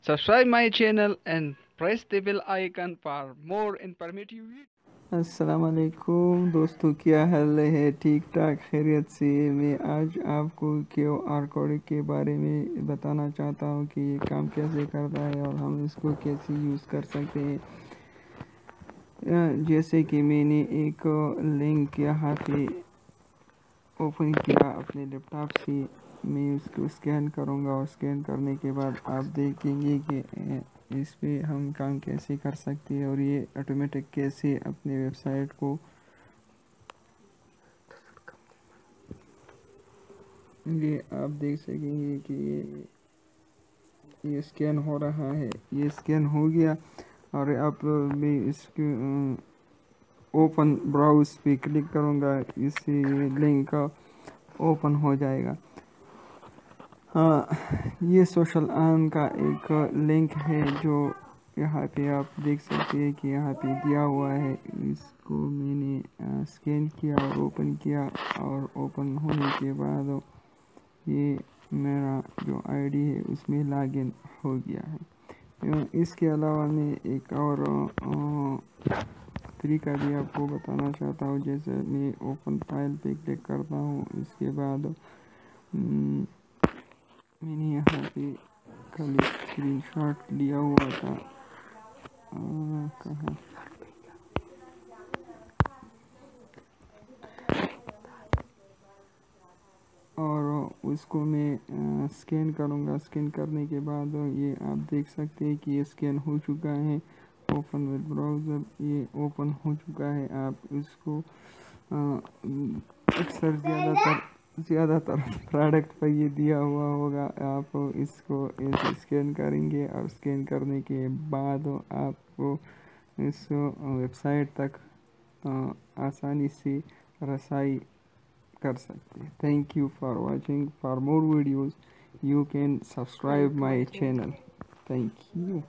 Subscribe my channel and press the bell icon for more informative videos. अस्सलाम वालेकुम दोस्तों, क्या हाल है? ठीक ठाक खैरियत से। मैं आज आपको क्यू आर कोड के बारे में बताना चाहता हूँ कि ये काम कैसे करता है और हम इसको कैसे यूज़ कर सकते हैं। जैसे कि मैंने एक लिंक यहाँ पे ओपन किया अपने लैपटॉप से। मैं उसको स्कैन करूँगा और स्कैन करने के बाद आप देखेंगे कि इस पे हम काम कैसे कर सकते हैं और ये ऑटोमेटिक कैसे अपने वेबसाइट को, ये आप देख सकेंगे कि ये स्कैन हो रहा है। ये स्कैन हो गया और अब मैं इसके ओपन ब्राउज पे क्लिक करूँगा, इससे लिंक ओपन हो जाएगा। हाँ, ये सोशल आर्म का एक लिंक है जो यहाँ पे आप देख सकते हैं कि यहाँ पे दिया हुआ है। इसको मैंने स्कैन किया और ओपन किया और ओपन होने के बाद ये मेरा जो आईडी है उसमें लॉगिन हो गया है। इसके अलावा मैं एक और तरीका भी आपको बताना चाहता हूँ। जैसे मैं ओपन फाइल पे क्लिक करता हूँ, इसके बाद मैंने यहाँ पे कल स्क्रीनशॉट लिया हुआ था। कहाँ और उसको मैं स्कैन करूँगा। स्कैन करने के बाद ये आप देख सकते हैं कि ये स्कैन हो चुका है। ओपन विद ब्राउज़र, ये ओपन हो चुका है। आप इसको अक्सर ज़्यादातर प्रोडक्ट पर ये दिया हुआ होगा। आप इसको ऐसे स्कैन करेंगे और स्कैन करने के बाद आपको इस वेबसाइट तक आसानी से रसाई कर सकते हैं। Thank you for watching. For more videos you can subscribe my channel. Thank you.